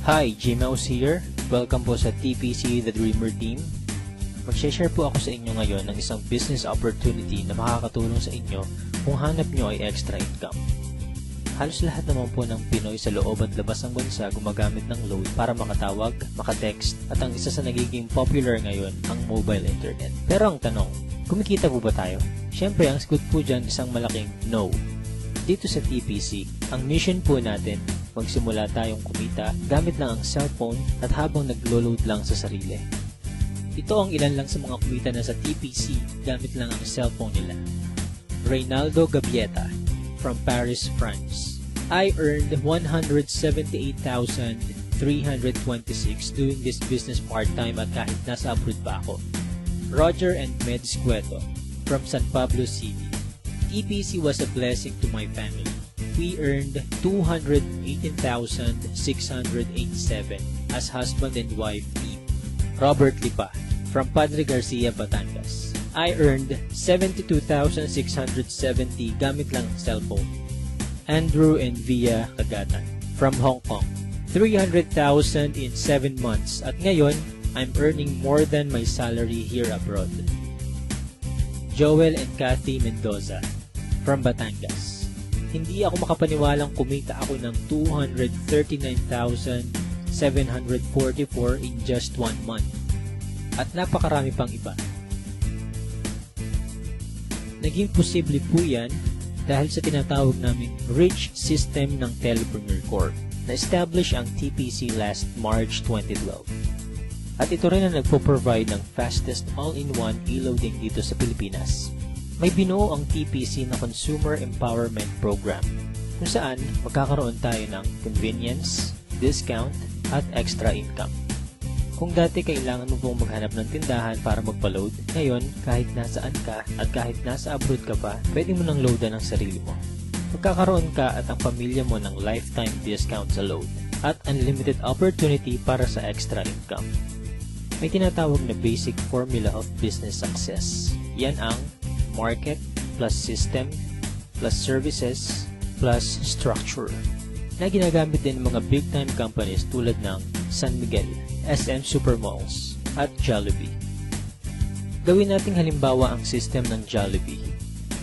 Hi, Gmouse here. Welcome po sa TPC The Dreamer Team. Mag-share po ako sa inyo ngayon ng isang business opportunity na makakatulong sa inyo kung hanap nyo ay extra income. Halos lahat naman po ng Pinoy sa loob at labas ng bansa gumagamit ng load para makatawag, makatext, at ang isa sa nagiging popular ngayon, ang mobile internet. Pero ang tanong, kumikita po ba tayo? Siyempre, ang sagot po dyan isang malaking no. Dito sa TPC, ang mission po natin, magsimula tayong kumita gamit lang ang cellphone at habang naglo-load lang sa sarili. Ito ang ilan lang sa mga kumita na sa TPC gamit lang ang cellphone nila. Reynaldo Gabieta from Paris, France. I earned 178,326 doing this business part-time at kahit nasa abroad pa ako. Roger and Meds Cueto from San Pablo City. TPC was a blessing to my family. We earned 218,687 as husband and wife team. Robert Lipa from Padre Garcia, Batangas. I earned 72,670 gamit lang ang cellphone. Andrew and Via Kagatan from Hong Kong. 300,000 in 7 months at ngayon, I'm earning more than my salary here abroad. Joel and Kathy Mendoza from Batangas. Hindi ako makapaniwalang kumita ako ng 239,744 in just 1 month. At napakarami pang iba. Naging posible po yan dahil sa tinatawag naming Rich System ng Telepreneur Corp. Na-establish ang TPC last March 2012. At ito rin ang nagpo-provide ng fastest all-in-one e-loading dito sa Pilipinas. May binuo ang TPC na Consumer Empowerment Program kung saan magkakaroon tayo ng convenience, discount, at extra income. Kung dati kailangan mo pong maghanap ng tindahan para magpa-load, ngayon kahit nasaan ka at kahit nasa abroad ka pa, pwede mo nang loadan ang sarili mo. Magkakaroon ka at ang pamilya mo ng lifetime discount sa load at unlimited opportunity para sa extra income. May tinatawag na basic formula of business success. Yan ang market plus system plus services plus structure na ginagamit din ng mga big-time companies tulad ng San Miguel, SM Supermalls, at Jollibee. Gawin nating halimbawa ang system ng Jollibee.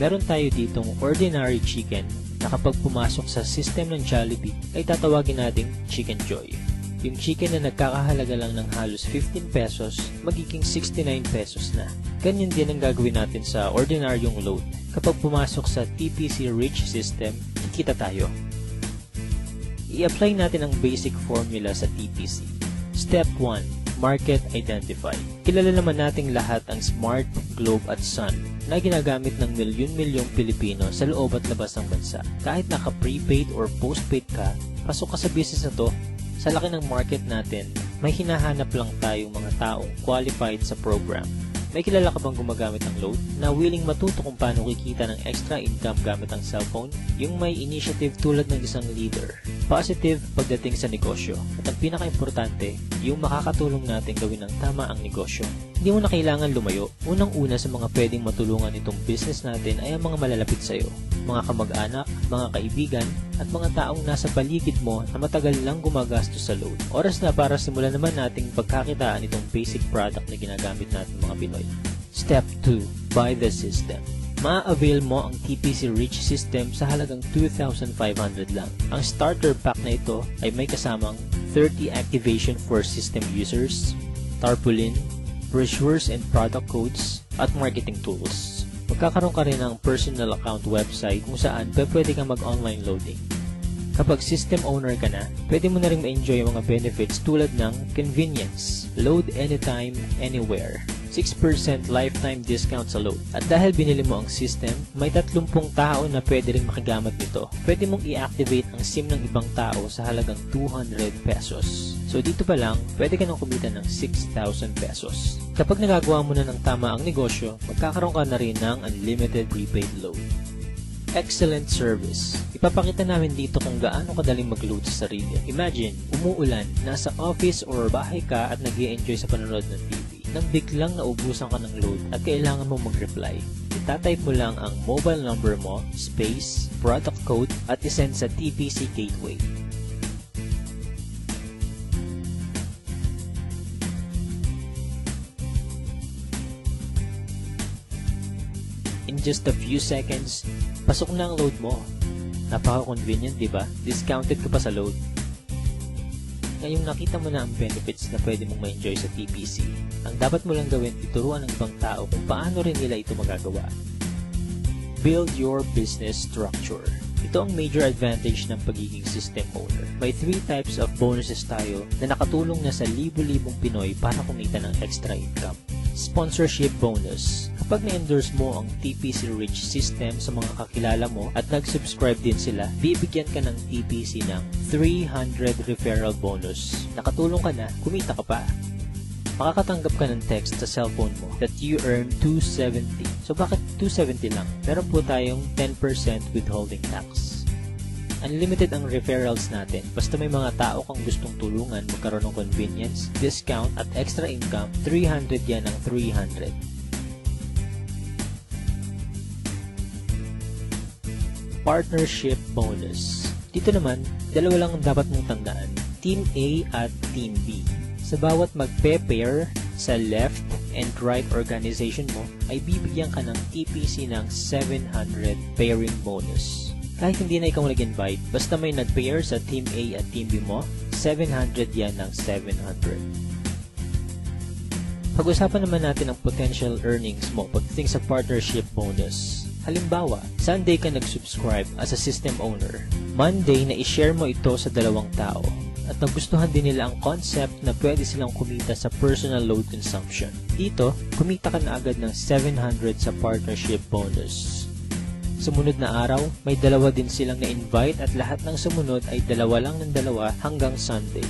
Meron tayo ditong ordinary chicken na kapag pumasok sa system ng Jollibee ay tatawagin nating Chicken Joy. Yung chicken na nagkakahalaga lang ng halos 15 pesos, magiging 69 pesos na. Ganyan din ang gagawin natin sa ordinaryong load. Kapag pumasok sa TPC Rich System, kikita tayo. I-apply natin ang basic formula sa TPC. Step 1. Market Identify. Kilala naman nating lahat ang Smart, Globe at Sun na ginagamit ng milyon-milyong Pilipino sa loob at labas ng bansa. Kahit naka-prepaid or postpaid ka, pasok ka sa business na to. Sa laki ng market natin, may hinahanap lang tayong mga taong qualified sa program. May kilala ka bang gumagamit ng load na willing matuto kung paano kikita ng extra income gamit ang cellphone? Yung may initiative tulad ng isang leader. Positive pagdating sa negosyo. At ang pinaka-importante, yung makakatulong natin gawin ng tama ang negosyo. Hindi mo na kailangan lumayo. Unang-una sa mga pwedeng matulungan itong business natin ay ang mga malalapit sa'yo. Mga kamag-anak, mga kaibigan, at mga taong nasa paligid mo na matagal lang gumagastos sa load. Oras na para simulan naman nating pagkakitaan itong basic product na ginagamit natin mga Pinoy. Step 2. Buy the system. Ma-avail mo ang TPC Rich System sa halagang 2,500 lang. Ang starter pack na ito ay may kasamang 30 activation for system users, tarpaulin, brochures and product codes, at marketing tools. Magkakaroon ka rin ng personal account website kung saan pwede kang mag-online loading. Kapag system owner ka na, pwede mo na rin ma-enjoy ang mga benefits tulad ng convenience, load anytime, anywhere, 6% lifetime discount sa load. At dahil binili mo ang system, may 30 tao na pwede rin makigamit nito. Pwede mong i-activate ang SIM ng ibang tao sa halagang 200 pesos. So dito pa lang, pwede ka nang kumita ng 6,000 pesos. Kapag nagagawa mo na ng tama ang negosyo, magkakaroon ka na rin ng unlimited prepaid load. Excellent service. Ipapakita namin dito kung gaano kadaling mag-load sa sarili. Imagine, umuulan, nasa office or bahay ka at nag-i-enjoy sa panonood ng TV. Nang biglang naubusan ka ng load at kailangan mo mag-reply, itatype mo lang ang mobile number mo, space, product code at isend sa TPC Gateway. in just a few seconds, pasok na ang load mo. Napaka-convenient, di ba? Discounted ka pa sa load. Ngayong nakita mo na ang benefits na pwede mong ma-enjoy sa TPC, ang dapat mo lang gawin, ituruan ng ibang tao kung paano rin nila ito magagawa. Build your business structure. Ito ang major advantage ng pagiging system owner. May 3 types of bonuses tayo na nakatulong na sa libo-libong Pinoy para kumita ng extra income. Sponsorship bonus. Kapag na-endorse mo ang TPC Rich system sa mga kakilala mo at nag-subscribe din sila, bibigyan ka ng TPC ng 300 referral bonus. Nakatulong ka na, kumita ka pa. Makakatanggap ka ng text sa cellphone mo that you earn 270. So bakit 270 lang? Meron po tayong 10% withholding tax. Unlimited ang referrals natin. Basta may mga tao kang gustong tulungan magkaroon ng convenience, discount at extra income, 300 yan ang 300. Partnership bonus. Dito naman, dalawa lang ang dapat mong tandaan. Team A at Team B. Sa bawat magpe-pair sa left and right organization mo, ay bibigyan ka ng TPC ng 700 pairing bonus. Kahit hindi na ikaw nag-invite, basta may nag-pair sa Team A at Team B mo, 700 yan ng 700. Pag-usapan naman natin ang potential earnings mo pagdating sa partnership bonus. Halimbawa, Sunday ka nag-subscribe as a system owner. Monday na i-share mo ito sa 2 tao. At nagustuhan din nila ang concept na pwede silang kumita sa personal load consumption. Dito, kumita ka na agad ng 700 sa partnership bonus. Sumunod na araw, may 2 din silang na-invite at lahat ng sumunod ay 2 lang ng 2 hanggang Sunday.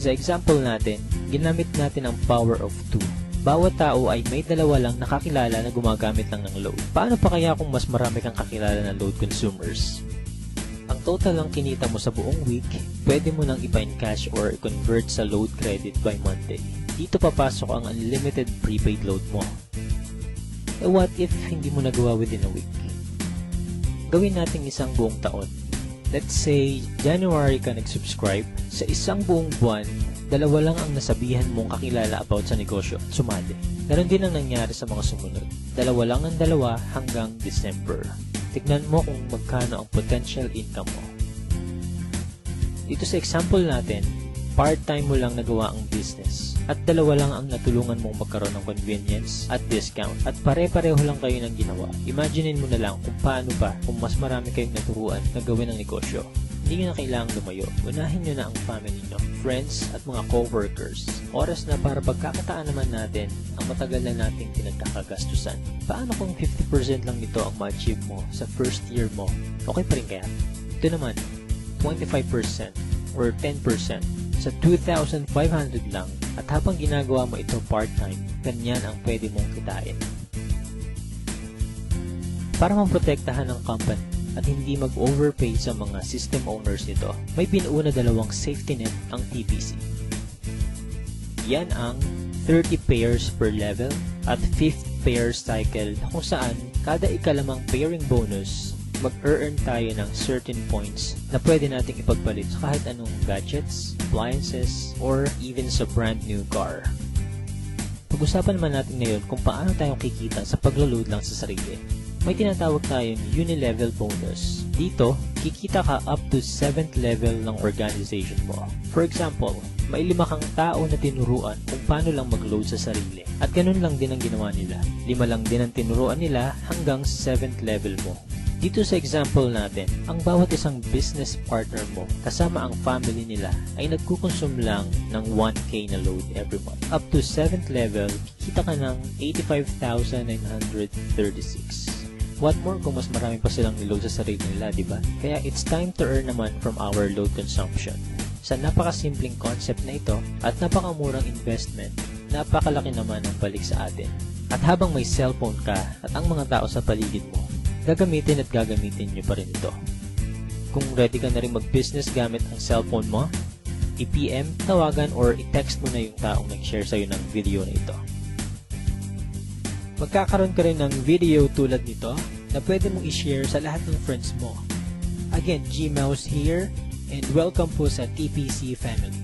Sa example natin, ginamit natin ang power of 2. Bawat tao ay may 2 lang nakakilala na gumagamit lang ng load. Paano pa kaya kung mas marami kang kakilala na load consumers? Ang total lang kinita mo sa buong week, pwede mo nang ipa-encash or i-convert sa load credit by Monday. Dito papasok ang unlimited prepaid load mo. E what if hindi mo nagawa within a week? Gawin natin isang buong taon. Let's say, January ka nag-subscribe. Sa isang buong buwan, 2 lang ang nasabihan mong kakilala about sa negosyo at sumali. Ganon din ang nangyari sa mga sumunod. 2 lang ang 2 hanggang December. Tignan mo kung magkano ang potential income mo. Dito sa example natin, part-time mo lang nagawa ang business at 2 lang ang natulungan mong magkaroon ng convenience at discount at pare-pareho lang kayo ng ginawa. Imaginein mo na lang kung paano pa kung mas marami kayong naturuan na gawin ang negosyo. Hindi nyo na kailangang lumayo. Unahin nyo na ang family nyo, friends at mga co-workers. Oras na para pagkakataan naman natin ang matagal na nating pinagkakagastusan. Paano kung 50% lang nito ang ma-achieve mo sa first year mo? Okay pa rin kaya? Ito naman, 25% or 10% sa 2,500 lang at habang ginagawa mo ito part-time, ganyan ang pwede mong kitain. Para maprotektahan ng company at hindi mag-overpay sa mga system owners nito, may pinuuna 2 safety net ang TPC. Yan ang 30 pairs per level at 5th pair cycle kung saan kada ikalimang pairing bonus, mag-earn tayo ng certain points na pwede nating ipagpalit sa kahit anong gadgets, appliances, or even sa brand new car. Pag-usapan naman natin ngayon kung paano tayong kikita sa paglo-load lang sa sarili. May tinatawag tayong uni-level bonus. Dito, kikita ka up to 7th level ng organization mo. For example, may 5 kang tao na tinuruan kung paano lang mag-load sa sarili. At ganun lang din ang ginawa nila. 5 lang din ang tinuruan nila hanggang 7th level mo. Dito sa example natin, ang bawat isang business partner mo kasama ang family nila ay nagkukonsume lang ng 1K na load every month. Up to 7th level, kikita ka ng 85,936. What more kung mas marami pa silang niload sa sarili nila, diba? Kaya it's time to earn naman from our load consumption. Sa napakasimpleng concept na ito at napakamurang investment, napakalaki naman ang balik sa atin. At habang may cellphone ka at ang mga tao sa paligid mo, gagamitin at gagamitin nyo pa rin ito. Kung ready ka na rin mag-business gamit ang cellphone mo, i-PM, tawagan or i-text mo na yung taong nag-share sa'yo ng video na ito. Magkakaroon ka rin ng video tulad nito na pwede mong i-share sa lahat ng friends mo. Again, G-Mouse here and welcome po sa TPC family.